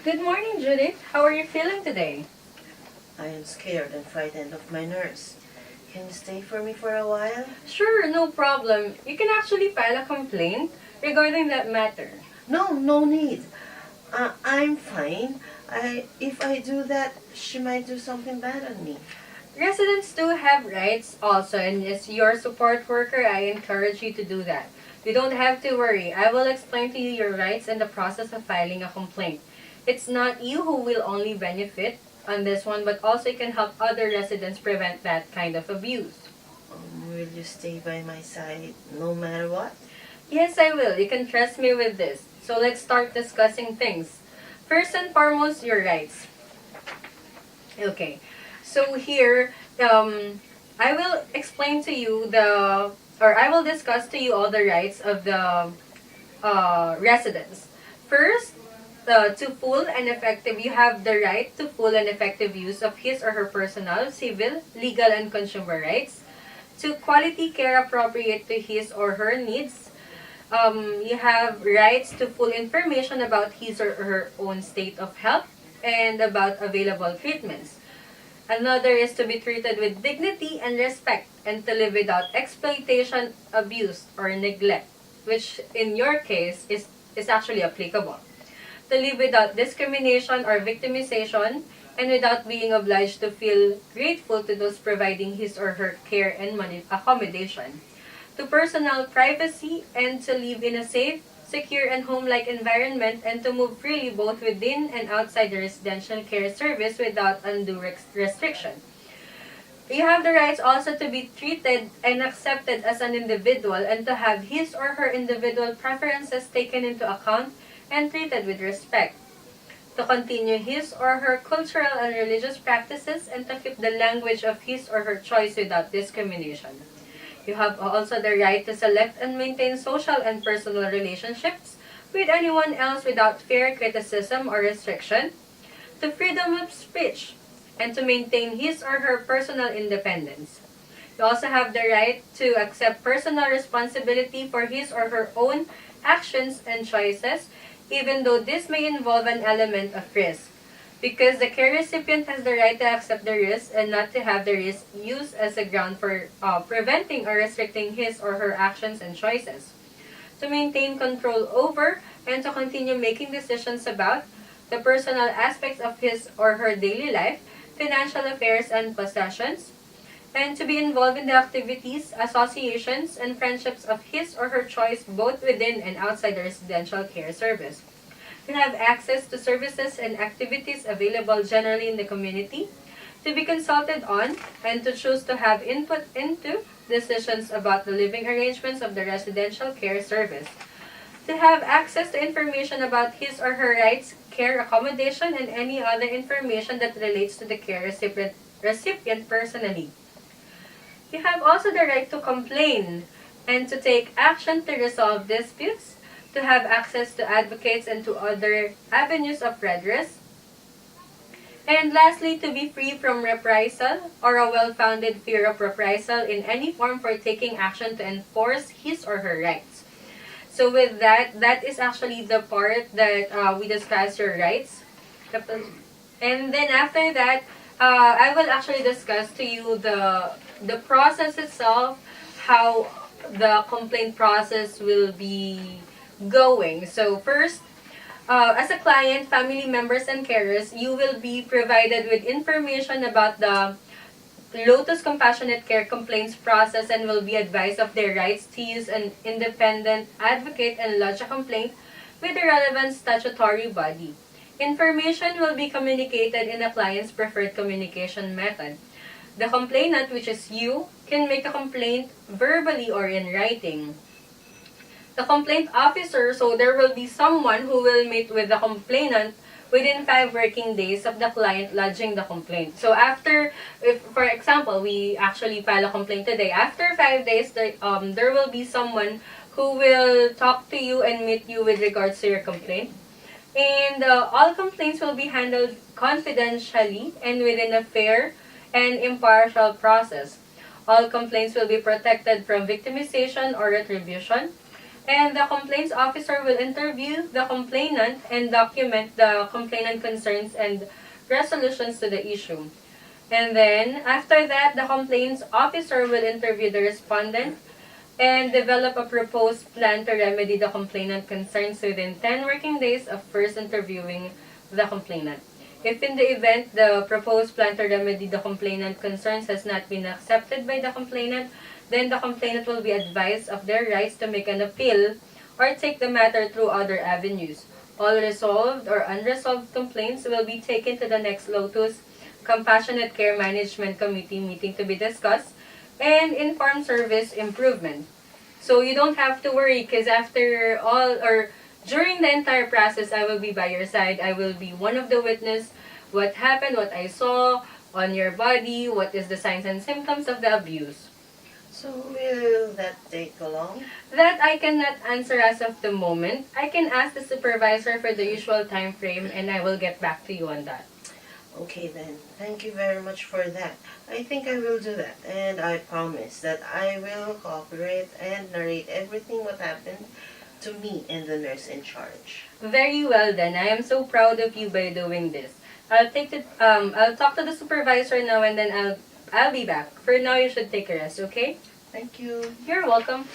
Good morning, Judith. How are you feeling today? I am scared and frightened of my nurse. Can you stay for me for a while? Sure, no problem. You can actually file a complaint regarding that matter. No need. I'm fine. If I do that, she might do something bad on me. Residents do have rights also, and as your support worker, I encourage you to do that. You don't have to worry. I will explain to you your rights and the process of filing a complaint. It's not you who will only benefit on this one, but also you can help other residents prevent that kind of abuse. Will you stay by my side no matter what? Yes, I will. You can trust me with this. So let's start discussing things. First and foremost, your rights. Okay. So here, I will explain to you I will discuss to you all the rights of the residents. First, to full and effective, you have the right to full and effective use of his or her personal, civil, legal, and consumer rights. To quality care appropriate to his or her needs. You have rights to full information about his or her own state of health and about available treatments. Another is to be treated with dignity and respect and to live without exploitation, abuse, or neglect, which in your case is actually applicable. To live without discrimination or victimization and without being obliged to feel grateful to those providing his or her care and accommodation. To personal privacy and to live in a safe, secure, and home-like environment and to move freely both within and outside the residential care service without undue restriction. You have the rights also to be treated and accepted as an individual and to have his or her individual preferences taken into account and treated with respect. To continue his or her cultural and religious practices and to keep the language of his or her choice without discrimination. You have also the right to select and maintain social and personal relationships with anyone else without fear, criticism, or restriction, to freedom of speech, and to maintain his or her personal independence. You also have the right to accept personal responsibility for his or her own actions and choices, even though this may involve an element of risk. Because the care recipient has the right to accept the risk and not to have the risk used as a ground for preventing or restricting his or her actions and choices. To maintain control over and to continue making decisions about the personal aspects of his or her daily life, financial affairs, and possessions, and to be involved in the activities, associations, and friendships of his or her choice both within and outside the residential care service. To have access to services and activities available generally in the community, to be consulted on, and to choose to have input into decisions about the living arrangements of the residential care service. To have access to information about his or her rights, care, accommodation, and any other information that relates to the care recipient personally. You have also the right to complain and to take action to resolve disputes, to have access to advocates and to other avenues of redress. And lastly, to be free from reprisal or a well-founded fear of reprisal in any form for taking action to enforce his or her rights. So with that is actually the part that we discuss your rights. And then after that, I will actually discuss to you the process itself, how the complaint process will be going. So first, as a client, family members, and carers, you will be provided with information about the Lotus Compassionate Care complaints process and will be advised of their rights to use an independent advocate and lodge a complaint with the relevant statutory body. Information will be communicated in the client's preferred communication method. The complainant, which is you, can make a complaint verbally or in writing. The complaint officer, so there will be someone who will meet with the complainant within 5 working days of the client lodging the complaint. So after, if for example, we actually file a complaint today, after 5 days, there will be someone who will talk to you and meet you with regards to your complaint. And all complaints will be handled confidentially and within a fair and impartial process. All complaints will be protected from victimization or retribution. And the complaints officer will interview the complainant and document the complainant concerns and resolutions to the issue. And then, after that, the complaints officer will interview the respondent and develop a proposed plan to remedy the complainant concerns within 10 working days of first interviewing the complainant. If in the event the proposed plan to remedy the complainant concerns has not been accepted by the complainant, then the complainant will be advised of their rights to make an appeal or take the matter through other avenues. All resolved or unresolved complaints will be taken to the next Lotus Compassionate Care Management Committee meeting to be discussed and informed service improvement. So you don't have to worry because after all or during the entire process, I will be by your side. I will be one of the witness what happened, what I saw on your body, what is the signs and symptoms of the abuse. So will that take long? That I cannot answer as of the moment. I can ask the supervisor for the usual time frame and I will get back to you on that. Okay then, thank you very much for that. I think I will do that, and I promise that I will cooperate and narrate everything what happened to me and the nurse in charge. Very well then. I am so proud of you by doing this. I'll talk to the supervisor now and then I'll be back. For now you should take a rest, okay? Thank you. You're welcome.